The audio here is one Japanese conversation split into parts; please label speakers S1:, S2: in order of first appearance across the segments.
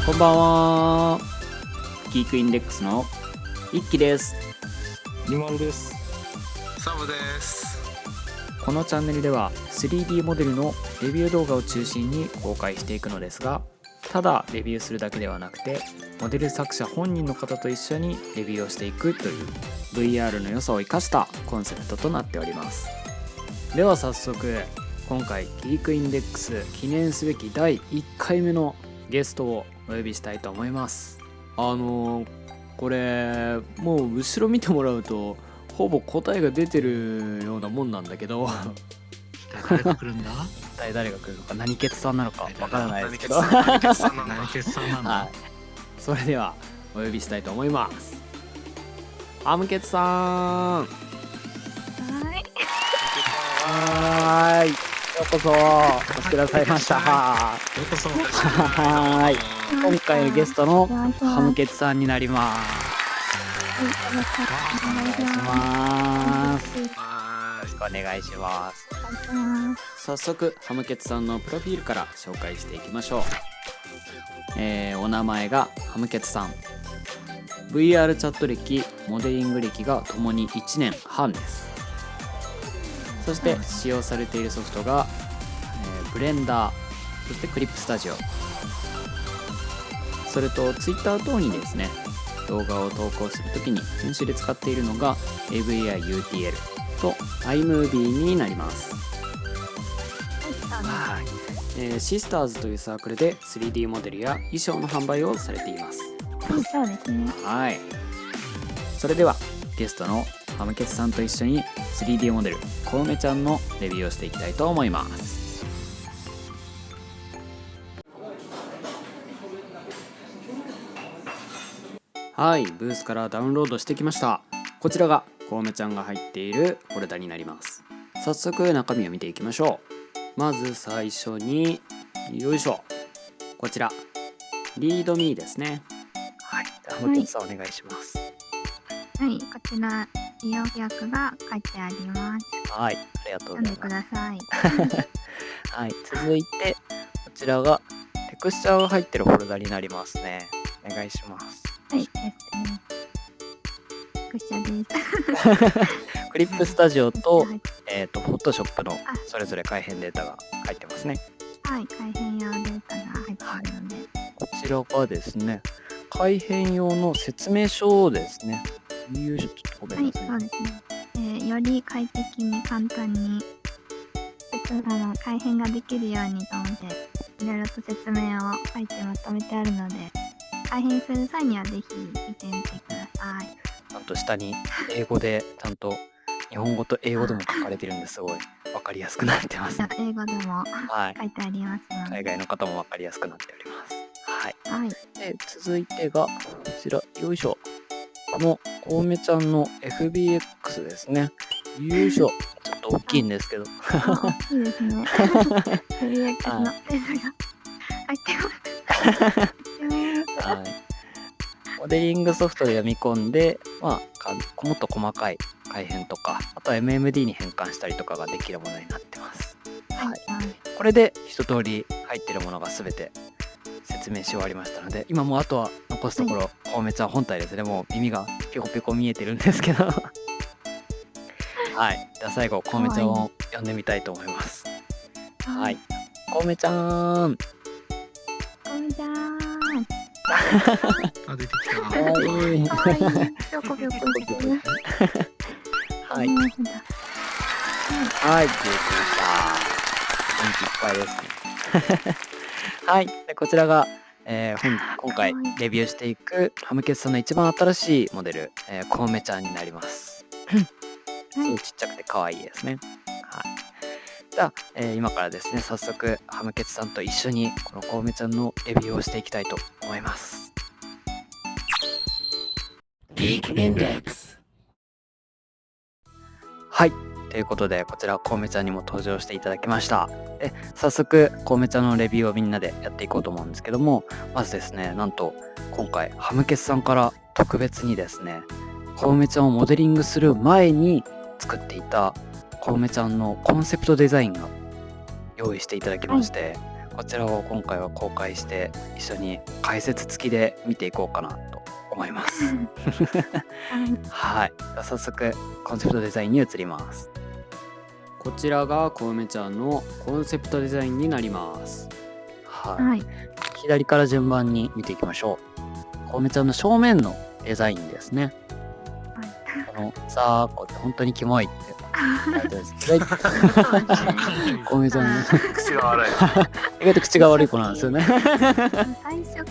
S1: こんばんは。ギークインデックスの一輝です。
S2: リマルです。
S3: サムです。
S1: このチャンネルでは 3D モデルのレビュー動画を中心に公開していくのですが、ただレビューするだけではなくて、モデル作者本人の方と一緒にレビューをしていくという VR の良さを生かしたコンセプトとなっております。では早速、今回ギークインデックス記念すべき第1回目のゲストをお呼びしたいと思います。これもう後ろ見てもらうとほぼ答えが出てるようなもんなんだけど
S2: 誰が来るんだ？
S1: 一体誰が来るのか、何ケツさんなのかわからないですけど
S3: 何決算なんだ。
S2: 何決算なんだ？
S1: はい、それではお呼びしたいと思います。ハムケツさん。はい、ようこそお越しくださいました。
S2: ようこそ。
S1: はい、今回のゲストのハムケツさんになります。お願いします。よろしくお願いします。早速ハムケツさんのプロフィールから紹介していきましょう。お名前がハムケツさん。 VR チャット歴、モデリング歴がともに1年半です。そして使用されているソフトが、ブレンダー、そしてクリップスタジオ、それと Twitter 等にですね、動画を投稿するときに編集で使っているのが AVI-UTL と iMovie になります。はい、シスターズというサークルで 3D モデルや衣装の販売をされています。
S4: そうですね。
S1: はい、それではゲストのハムケツさんと一緒に 3D モデルコウメちゃんのレビューをしていきたいと思います。はい、ブースからダウンロードしてきました。こちらがコウメちゃんが入っているフォルダになります。早速中身を見ていきましょう。まず最初に、よいしょ、こちらリードミーですね。はい、ハムケツさんお願いします。
S4: はい、こちら利用規約が書いてあります。
S1: はい、ありがとうございます。
S4: 読んでください。
S1: はい、続いてこちらがテクスチャーが入ってるフォルダになりますね。お願いします。
S4: はいですね。くしゃです。
S1: クリップスタジオと、
S4: はい、
S1: フォトショップのそれぞれ改変データが入ってますね。
S4: はい、改変用データが入っているので、
S1: こちらがですね、改変用の説明書ですね。よいしょ、ちょっとごめ
S4: はい、
S1: んなさい。
S4: そうですね。より快適に簡単に改変ができるようにと思っていろいろと説明を書いてまとめてあるので、改変する際にはぜひ見てみてください。
S1: ちゃんと下に英語でちゃんと日本語と英語でも書かれてるんですごい分かりやすくなってますね。
S4: 英語でも
S1: はい、
S4: 書いてありますので、
S1: 海外の方も分かりやすくなっております。はい、
S4: はい、
S1: で続いてがこちら、よいしょ、このコウメちゃんの FBX ですね。よいしょ、ちょっと大きいんですけど
S4: 大きいですね。FBX のデータが入ってます。
S1: はい、モデリングソフトで読み込んで、もっと細かい改変とか、あとは MMD に変換したりとかができるものになってます。はい、これで一通り入ってるものが全て説明し終わりましたので、今もうあとは残すところ、コウメちゃん本体ですね。もう耳がピコピコ見えてるんですけどはい、じゃあ最後コウメちゃんを呼んでみたいと思います。はい、コウメちゃん。
S4: コウメちゃん。
S3: あ、出てきた。
S1: はい、
S4: かわいい。ぴょこぴょこしてる。
S1: はい、はい、できました。元気いっぱいですね。はい、でこちらが、今回レビューしていくハムケツさんの一番新しいモデル、コウメちゃんになります。すごいちっちゃくて可愛いですね。はい、じゃあ、今からですね、早速ハムケツさんと一緒にこのコウメちゃんのレビューをしていきたいと思います。はい、ということでこちらコウメちゃんにも登場していただきました。で早速コウメちゃんのレビューをみんなでやっていこうと思うんですけども、まずですね、なんと今回ハムケツさんから特別にですね、コウメちゃんをモデリングする前に作っていたコウメちゃんのコンセプトデザインが用意していただきまして、
S5: こちらを今回は公開して一緒に解説付きで見ていこうかなと思います。はい。では早速コンセプトデザインに移ります。
S1: こちらが小梅ちゃんのコンセプトデザインになります。
S5: はい。
S4: はい。
S5: 左から順番に見ていきましょう。小梅ちゃんの正面のデザインですね。このザーコって本当にキモいって書いてあるんですけど、小梅ちゃんの
S3: 口が荒い。
S5: 意外と口が悪い子なんですよね。
S4: 最初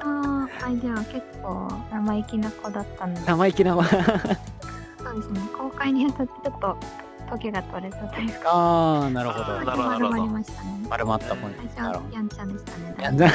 S4: のアイデアは結構生意気な子だったんで、
S5: 生意気な。
S4: そうですね。公開にあたってちょっとトゲが取れたというか、
S5: ああ、なるほど。
S3: なるほど
S4: 丸まりましたね。
S5: 丸まった子に。
S4: 最初は
S5: なるほど。
S4: やんちゃでしたね。
S5: やんちゃ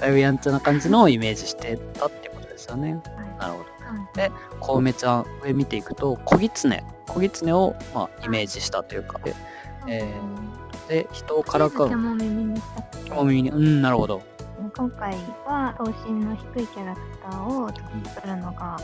S5: だいぶやんちゃな感じのをイメージしてたってことですよね。なるほど。で、小梅ちゃん上見ていくと小狐を、まあ、イメージしたというかで人をからかう
S4: 獣耳にしたくて、
S5: お耳になるほど。
S4: 今回は頭身の低いキャラクターを作るのが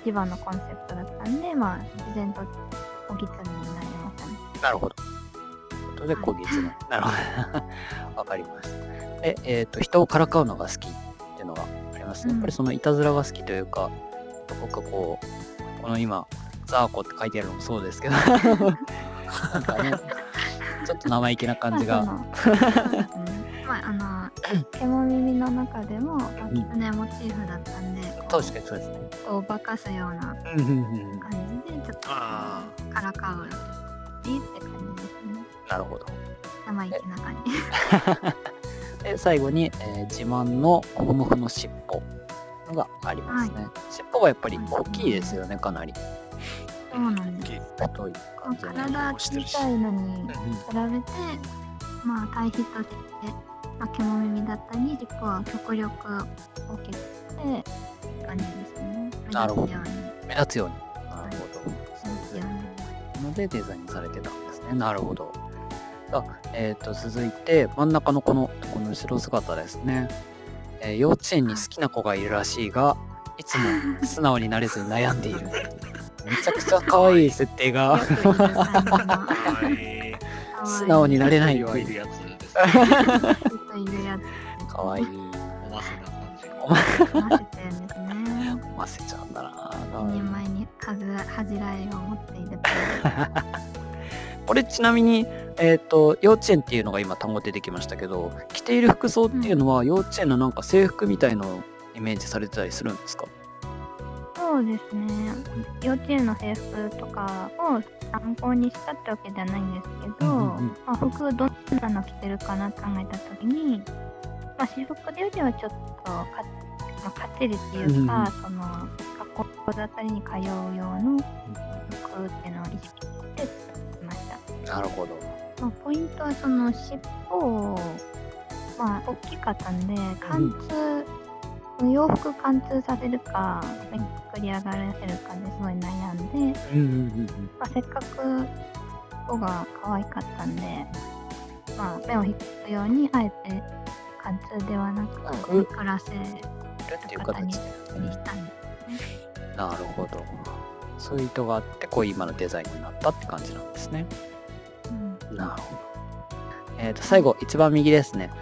S4: 一番のコンセプトだったんで、まあ自然と小狐になりましたね。
S5: なるほど。ということで小狐。なるほど。わかります。で、人をからかうのが好きっていうのがありますね。やっぱりそのいたずらが好きというか、僕はこの今ザーコって書いてあるのもそうですけどなんかねちょっと生意気な感じが、
S4: 獣耳の中でも狐モチーフだったんで、
S5: 確かにそうですね。
S4: 人を化かすような感じでちょっとからかうって感じですね。
S5: なるほど。
S4: 生意気な感じ。
S5: で最後に、自慢のモフモフの尻尾がありますね。尻尾がやっぱり大きいですよね、かなり。
S4: そうなんです。
S5: 太い感じで。
S4: 体小さいのに比べて、まあ対比として、獣耳だったり、尻尾は極力大きくてって感じですね。
S5: なるほど。目立つように。
S4: なるほど。
S5: なのでデザインされてたんですね。なるほど。続いて真ん中のこの後ろ姿ですね。幼稚園に好きな子がいるらしいが、いつも素直になれずに悩んでいる。めちゃくちゃ可愛い設定が素直になれない。
S2: いわゆるやつです
S5: 可愛い。
S2: おませな感じ。
S4: 思わせてるんですね。
S5: 思わせちゃうんだな。
S4: 一人前に恥じらいを持っている。
S5: これちなみに、幼稚園っていうのが今単語出てきましたけど、着ている服装っていうのは幼稚園のなんか制服みたいのをイメージされてたりするんですか？
S4: そうですね。幼稚園の制服とかを参考にしたってわけではないんですけど、服どんなの着てるかなって考えた時に、私服でよりはちょっとかっちりっていうか、その学校だったりに通う用の服っていうのを意識して作りました。
S5: なるほど。
S4: ポイントはその尻尾を大きかったんで、貫通、洋服貫通させるかめくり上がらせるかですごい悩んで、せっかく尾が可愛かったんで、目を引くようにあえて貫通ではなくめくらせる
S5: っていう形
S4: 形に
S5: で。
S4: したんですね。
S5: なるほど。そういう意図があってこう今のデザインになったって感じなんですね。なるほど。最後一番右ですね。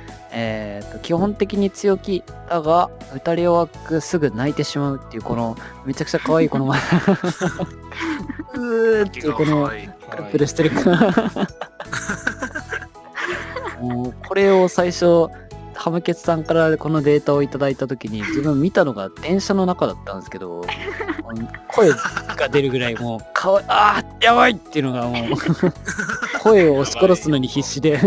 S5: 基本的に強気だが打たれ弱くすぐ泣いてしまうっていうこのめちゃくちゃ可愛いこの前っていうこのプルプルしてるもうこれを最初ハムケツさんからこのデータをいただいた時に自分見たのが電車の中だったんですけど声が出るぐらいもうやばいっていうのがもう声を押し殺すのに必死で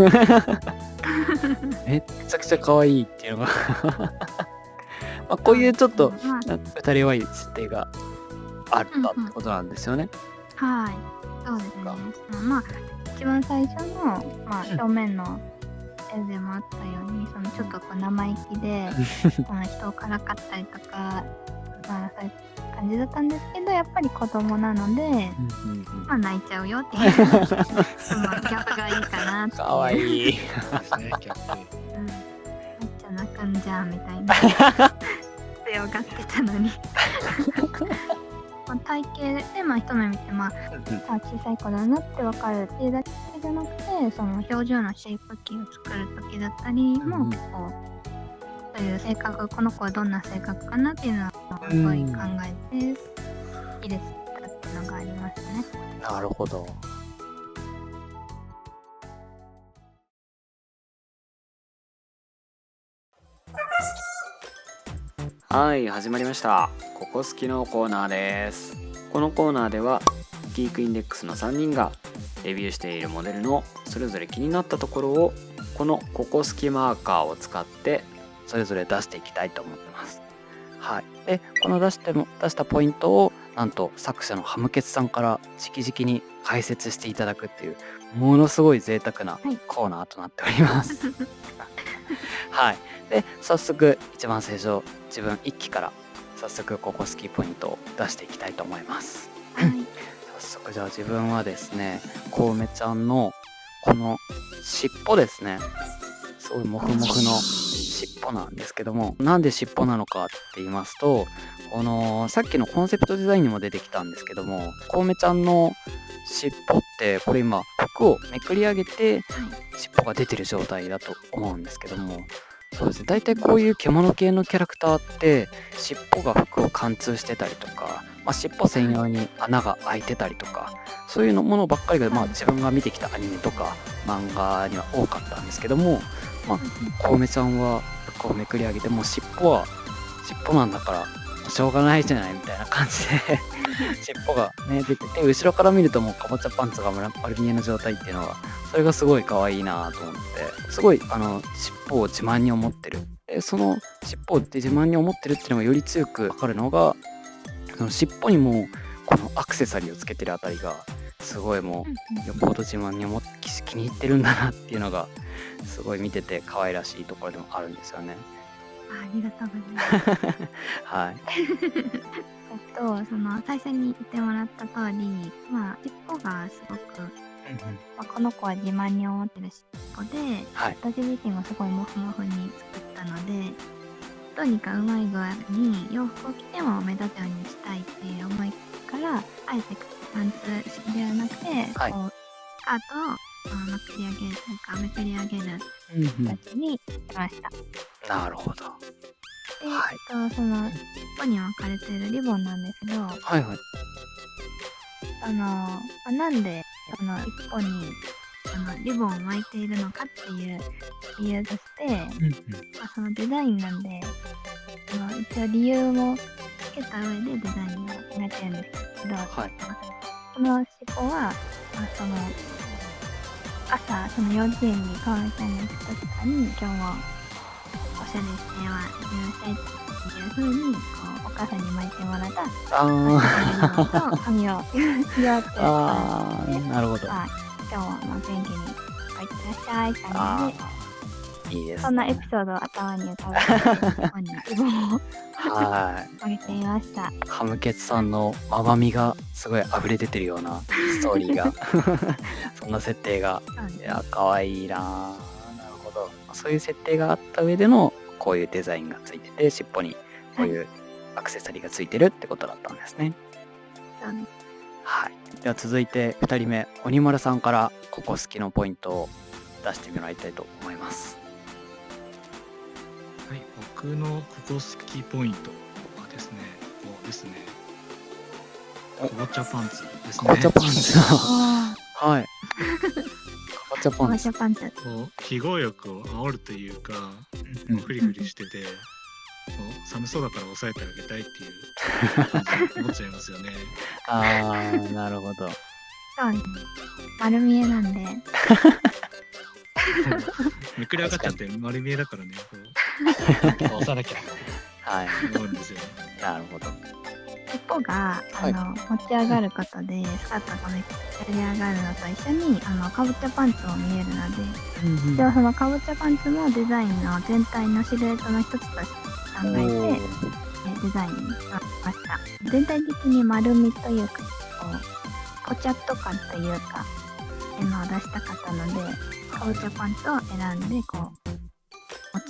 S5: めっちゃくちゃ可愛いっていうのがこういうちょっと打たれ弱い設定があったってことなんですよね。
S4: はい、そうですね。一番最初の正面の絵でもあったように、そのちょっと生意気で人をからかったりとか、そういう感じだったんですけど、やっぱり子供なので、泣いちゃうよっていうそのギャップがいいかなって。
S5: かわいい。
S2: ですね、ギャップ。
S4: めっちゃ泣くんじゃんみたいな強がってたのにこの体型で、一目見て、小さい子だなってわかるっていうだけじゃなくて、その表情のシェイプキーを作る時だったりも、結構そういう性格、この子はどんな性格かなっていうのをすごい考えて入れてたっていうのがありますね。
S5: なるほど。
S1: はい、始まりました。ここ好きのコーナーです。このコーナーではギークインデックスの3人がレビューしているモデルのそれぞれ気になったところをこのここ好きマーカーを使って
S5: それぞれ出していきたいと思ってます。はい。で、この出したポイントをなんと作者のハムケツさんから直々に解説していただくっていうものすごい贅沢なコーナーとなっております。はい。で、早速一番最初自分1期から早速ここ好きポイントを出していきたいと思います。
S4: はい。
S5: 早速じゃあ自分はですね、コウメちゃんのこの尻尾ですね。すごいモフモフの尻尾なんですけども、なんで尻尾なのかって言いますと、さっきのコンセプトデザインにも出てきたんですけども、コウメちゃんの尻尾ってこれ今服をめくり上げて尻尾が出てる状態だと思うんですけども、そうですね、大体こういう獣系のキャラクターって尻尾が服を貫通してたりとか、尻尾専用に穴が開いてたりとか、そういうものばっかりが、自分が見てきたアニメとか漫画には多かったんですけども、コウメちゃんは服をめくり上げてもう尻尾は尻尾なんだからしょうがないじゃないみたいな感じで尻尾がね出てて、後ろから見るともうかぼちゃパンツが丸見えの状態っていうのが、それがすごい可愛いなと思って、すごい尻尾を自慢に思ってる。でその尻尾って自慢に思ってるっていうのがより強く分かるのが、その尻尾にもこのアクセサリーをつけてるあたりがすごいもうよっぽど自慢に思って気に入ってるんだなっていうのがすごい見てて可愛らしいところでもあるんですよね。
S4: ありがとうございます。
S5: はい。
S4: その最初に言ってもらった通り、尻尾がすごく、この子は自慢に思ってる尻尾で、私自身もすごいモフモフに作ったので、どうにかうまい具合に洋服を着ても目立つようにしたいっていう思いから、あえてパンツ式ではなくて、こうスカートをめくり上げる形にしました。
S5: なるほど。
S4: で、その尻尾に巻かれているリボンなんですけど、なんでその尻尾にリボンを巻いているのかっていう理由として、そのデザインなんで、一応理由もつけた上でデザインを決めてるんですけど、この尻尾は、朝、その幼稚園にコウメちゃんが行く時とかに、今日もおしゃれしては行ってらっしゃいっていう風に、お母さんに巻いてもらった髪をひよって
S5: なるほど。
S4: 今日も元気に帰ってらっしゃい感じで、
S5: いいですね。
S4: そんなエピソードを頭に浮かべて、ここにリボンをあげてみました。
S5: ハムケツさんのままみがすごい溢れ出てるようなストーリーがそんな設定が、いや可愛いな。なるほど。そういう設定があった上でのこういうデザインがついてて、尻尾にこういうアクセサリーがついてるってことだったんですね。はい。では続いて2人目、鬼丸さんからここ好きのポイントを出してもらいたいと思います。
S3: はい、僕のここ好きポイントはですね、こうですね、かぼちゃパンツですね。
S5: かぼちゃパンツ。はい。かぼちゃパンツ。
S3: こう記号欲を煽るというか、フリフリしてて、寒そうだから抑えてあげたいっていう感じ思っちゃいますよね。
S5: なるほど。
S4: そうですね。丸見えなんで。
S3: めくり上がっちゃって丸見えだからね、押さなきゃ思うんですよね。
S5: なるほど。
S4: 尻尾が持ち上がることでスカートがめくり上がるのと一緒にかぼちゃパンツも見えるので、ではそのかぼちゃパンツもデザインの全体のシルエットの一つとして考えてデザインにしました。全体的に丸みというかこちゃっと感というかっていうのを出したかったので、かぼちゃパンツを選んでも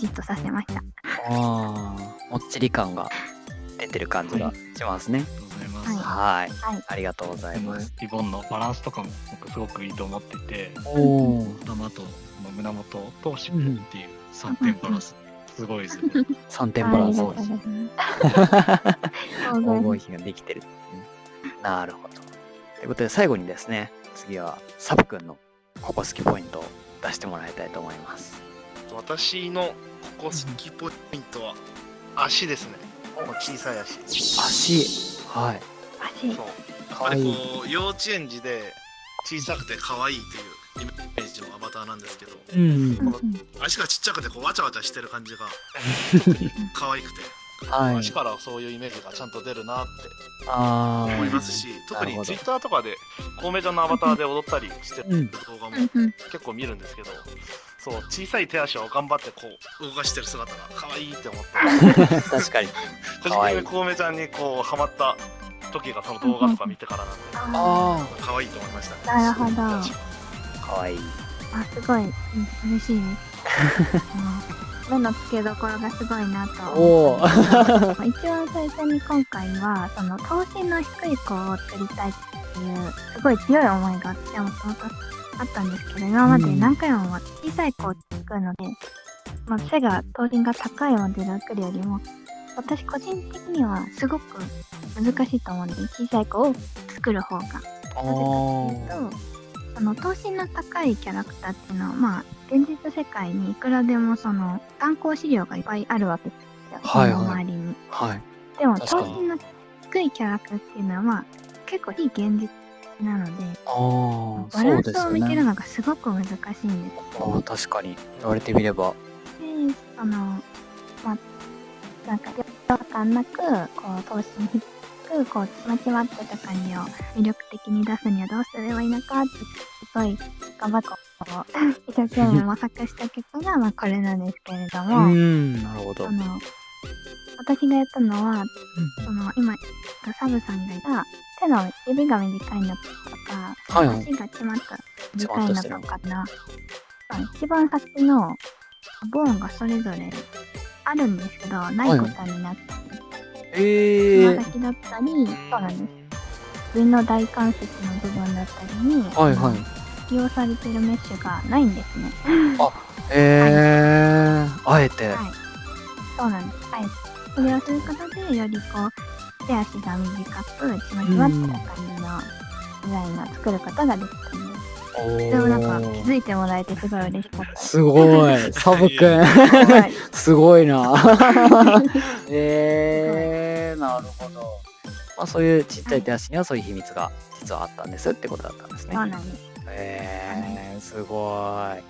S4: ちっとさせました。
S5: もっちり感が出てる感じがしますね。
S3: ありがとうございまます。
S5: はい。
S4: はい。
S5: ありがとうござい
S3: この
S5: ます。
S3: リボンのバランスとかも僕すごくいいと思ってて、
S5: おお。
S3: 頭と胸元と尻尾っていう3点バランス、すごいですね。
S5: 3点バランス。
S4: ありがとうございます。
S5: 黄金比ができてる。なるほど。ということで最後にですね、次はサブくんのここ好きポイントを出してもらいたいと思います。
S6: 私のここ好きポイントは足ですね。小さい足。
S5: 足。はい。
S4: 足。
S6: そう。やっ
S5: かわいい。
S6: ぱりこう幼稚園児で小さくて可愛いというイメージのアバターなんですけど、
S5: うん。
S4: うんうん
S6: 足がちっちゃくてこうわちゃわちゃしてる感じが可愛くて、
S5: はい。
S6: 足からそういうイメージがちゃんと出るなって
S5: ああ。
S6: 思いますし、特に
S5: なるほど
S6: ツイッターとかでコウメちゃんのアバターで踊ったりして
S5: うん
S6: る動画も
S4: うんうん
S6: 結構見るんですけど、そう小さい手足を頑張ってこう動かしてる姿が可愛いって思って
S5: 確かに。
S6: 個人的にコウメちゃんにこうハマった時がその動画とか見てからなんで
S4: あ
S5: あ
S6: 可愛いと思いましたね。
S4: なるほど
S5: あ。かわいい。
S4: あ、すごい、嬉しいです。目の付けどころがすごいなと
S5: おお。
S4: 思ったんですけど一番最初に今回はその頭身の低い子を作りたいっていうすごい強い思いがあってもともとあったんですけど、今まで何回も小さい子を作るので、背が頭身が高いモデルを作るよりも私個人的にはすごく難しいと思うんで、小さい子を作る方が。なぜかっていうと、その頭身の高いキャラクターっていうのは、現実世界にいくらでもその参考資料がいっぱいあるわけですよ、
S5: はいはい
S4: 身の周りに。
S5: はい。
S4: でも、
S5: 確かに
S4: 頭身の低いキャラクターっていうのは、結構非現実なので、
S5: ああ、
S4: バランスを
S5: そうですよね。
S4: 見つけるのがすごく難しいんです。
S5: ああ、確かに。言われてみれば。
S4: で、なんか、違和感なく、こう、頭身低く、こう、ちまちまっとした感じを魅力的に出すにはどうすればいいのかって、すごい頑張って、こう、一生懸命模索した結果が、これなんですけれども、
S5: なるほど。
S4: 私がやったのは、今、サブさんが言った手の指が短いのとか、
S5: はいはい
S4: 足がちまっと
S5: ちま
S4: 短いの
S5: っとしてる
S4: とかの、一番先のボーンがそれぞれあるんですけど、ないことになって、つま先だったり、そうなんです。上の大関節の部分だったりに、
S5: はいはい。
S4: 使用されているメッシュがないんですね。
S5: あえて。
S4: はい。そうなんです。はい。それをすることで、よりこう、手足が短く、ちまちまってした感じのデザインを作ることができたんです。
S5: お
S4: でもなんか気
S5: ー
S4: づいてもらえてすごい嬉しかったです。
S5: すごい。サブくん。
S4: はい
S5: すごいな。なるほど。そういうちっちゃい手足にはそういう秘密が実はあったんですってことだったんですね。
S4: そうなんです。
S5: すごい。